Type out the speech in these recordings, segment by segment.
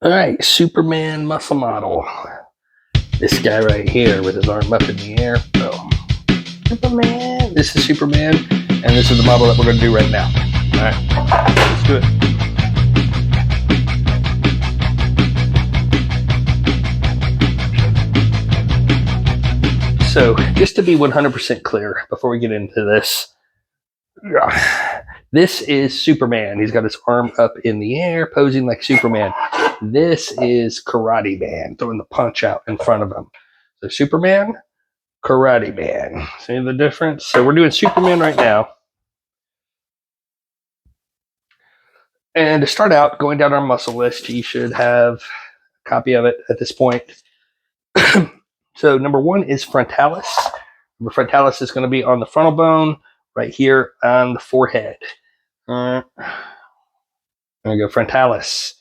All right, Superman muscle model. This guy right here with his arm up in the air. Boom. Superman. This is Superman, and this is the model that we're going to do right now. All right, let's do it. So, just to be 100% clear before we get into this, this is Superman. He's got his arm up in the air, posing like Superman. This is Karate Man, throwing the punch out in front of him. So Superman, Karate Man. See the difference? So we're doing Superman right now. And to start out, going down our muscle list, you should have a copy of it at this point. So number one is frontalis. Frontalis is going to be on the frontal bone, right here on the forehead. There we go, frontalis.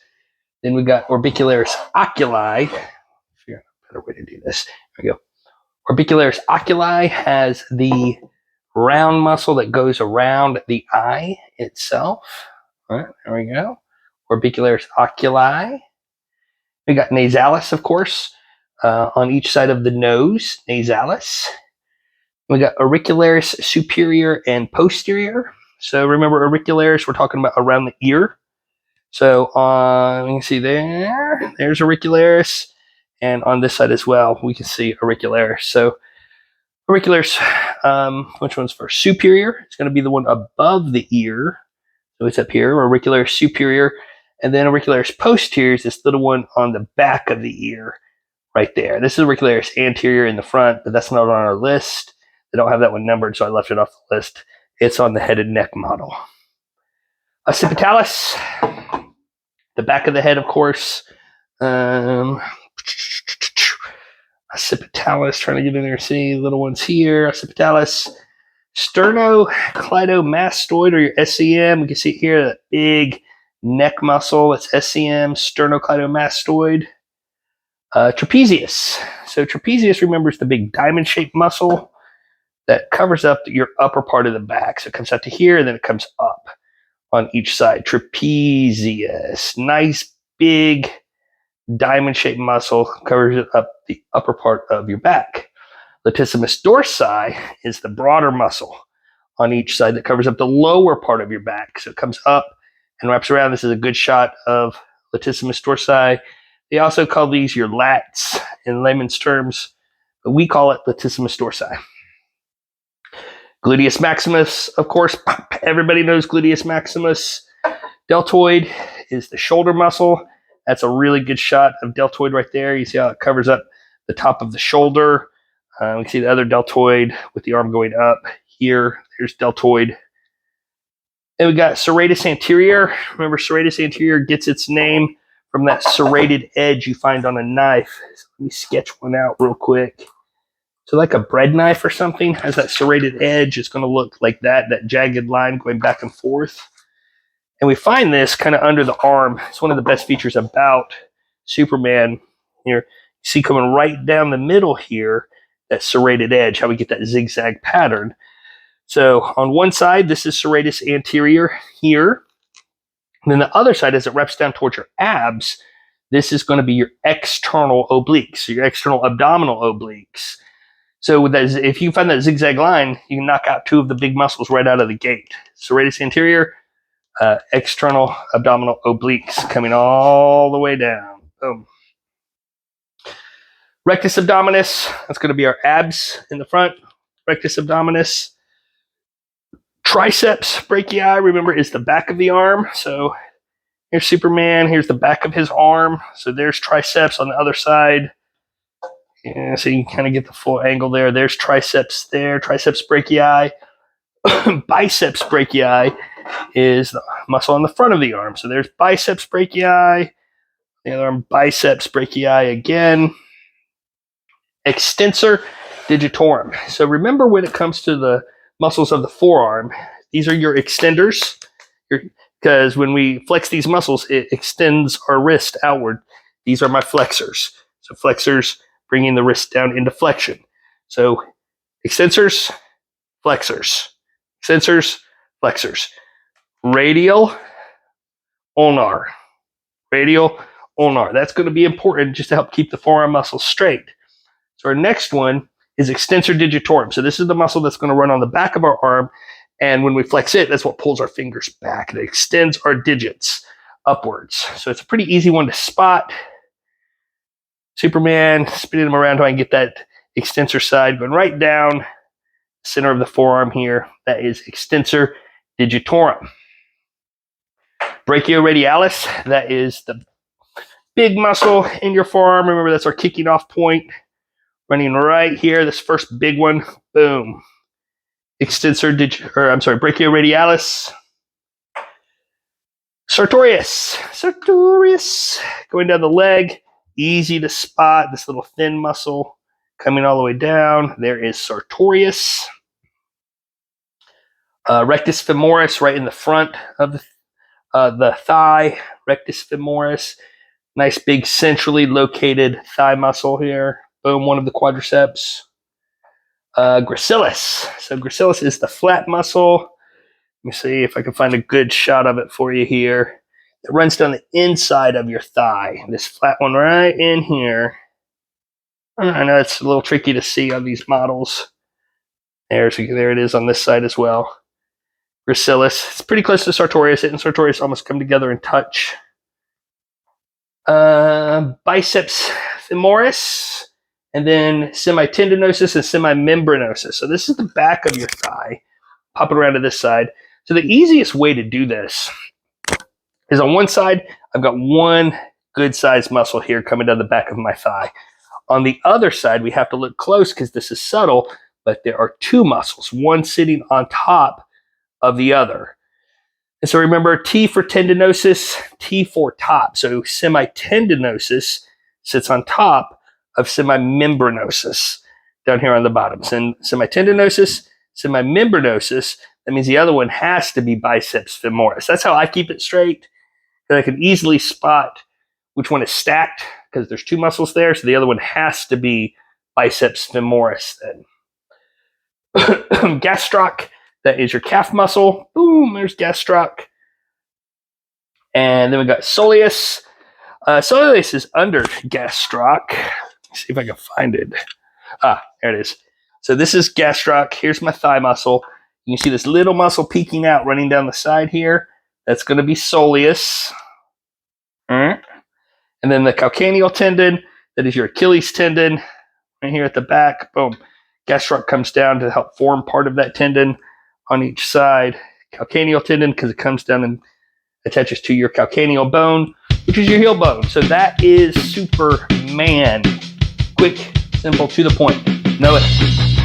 Then we got orbicularis oculi. Figure out a better way to do this. There we go. Orbicularis oculi has the round muscle that goes around the eye itself. All right, there we go. Orbicularis oculi. We got nasalis, of course, on each side of the nose, nasalis. We got auricularis superior and posterior. So remember, auricularis, we're talking about around the ear. So you can see there's auricularis, and on this side as well, we can see auricularis. So auricularis, which one's first? Superior. It's going to be the one above the ear. So it's up here, auricularis superior. And then auricularis posterior is this little one on the back of the ear right there. This is auricularis anterior in the front, but that's not on our list. They don't have that one numbered, so I left it off the list. It's on the head and neck model. Occipitalis, the back of the head, of course. Occipitalis, trying to get in there, see little ones here. Occipitalis, sternocleidomastoid, or your SCM. You can see here that big neck muscle. That's SCM, sternocleidomastoid. Trapezius. So trapezius, remember, is the big diamond-shaped muscle that covers up your upper part of the back. So it comes out to here, and then it comes up on each side. Trapezius. Nice, big, diamond-shaped muscle covers up the upper part of your back. Latissimus dorsi is the broader muscle on each side that covers up the lower part of your back. So it comes up and wraps around. This is a good shot of latissimus dorsi. They also call these your lats in layman's terms, but we call it latissimus dorsi. Gluteus maximus, of course, everybody knows gluteus maximus. Deltoid is the shoulder muscle. That's a really good shot of deltoid right there. You see how it covers up the top of the shoulder. We can see the other deltoid with the arm going up here. There's deltoid. And we got serratus anterior. Remember, serratus anterior gets its name from that serrated edge you find on a knife. So let me sketch one out real quick. So like a bread knife or something has that serrated edge. It's going to look like that jagged line going back and forth. And we find this kind of under the arm. It's one of the best features about Superman. Here, you see coming right down the middle here, that serrated edge, how we get that zigzag pattern. So on one side, this is serratus anterior here. And then the other side, as it wraps down towards your abs, this is going to be your external obliques, so your external abdominal obliques. So with that, if you find that zigzag line, you can knock out two of the big muscles right out of the gate. Serratus anterior, external abdominal obliques coming all the way down. Boom. Rectus abdominis, that's going to be our abs in the front. Rectus abdominis. Triceps brachii, remember, is the back of the arm. So here's Superman, here's the back of his arm. So there's triceps on the other side. Yeah, so you can kind of get the full angle there. There's triceps there, triceps brachii. Biceps brachii is the muscle on the front of the arm. So there's biceps brachii. The other arm, biceps brachii again. Extensor digitorum. So remember, when it comes to the muscles of the forearm, these are your extenders, because when we flex these muscles, it extends our wrist outward. These are my flexors. So flexors bringing the wrist down into flexion. So extensors, flexors, extensors, flexors. Radial, ulnar. Radial, ulnar. That's going to be important just to help keep the forearm muscles straight. So our next one is extensor digitorum. So this is the muscle that's going to run on the back of our arm. And when we flex it, that's what pulls our fingers back. It extends our digits upwards. So it's a pretty easy one to spot. Superman, spinning them around so I can get that extensor side going right down center of the forearm here. That is extensor digitorum. Brachioradialis, that is the big muscle in your forearm. Remember, that's our kicking off point. Running right here, this first big one, boom. Brachioradialis. Sartorius, going down the leg, easy to spot, this little thin muscle coming all the way down. There is sartorius. Rectus femoris, right in the front of the thigh, rectus femoris. Nice big centrally located thigh muscle here. Boom, one of the quadriceps. Gracilis. So gracilis is the flat muscle. Let me see if I can find a good shot of it for you here. It runs down the inside of your thigh. This flat one right in here. I know it's a little tricky to see on these models. There it is on this side as well. Gracilis. It's pretty close to sartorius. It and sartorius almost come together and touch. Biceps femoris, and then semitendinosus and semimembranosus. So this is the back of your thigh. Pop it around to this side. So the easiest way to do this is on one side, I've got one good sized muscle here coming down the back of my thigh. On the other side, we have to look close because this is subtle, but there are two muscles, one sitting on top of the other. And so remember, T for tendinosis, T for top. So semitendinosus sits on top of semimembranosus down here on the bottom. So semitendinosus, semimembranosus, that means the other one has to be biceps femoris. That's how I keep it straight, because I can easily spot which one is stacked because there's two muscles there. So the other one has to be biceps femoris then. Gastroc, that is your calf muscle. Boom, there's gastroc. And then we got soleus. Soleus is under gastroc. Let's see if I can find it. There it is. So this is gastroc. Here's my thigh muscle. You can see this little muscle peeking out, running down the side here. That's going to be soleus. All right. And then the calcaneal tendon, that is your Achilles tendon, right here at the back. Boom. Gastroc comes down to help form part of that tendon on each side. Calcaneal tendon, because it comes down and attaches to your calcaneal bone, which is your heel bone. So that is Superman. Quick, simple, to the point. Know it.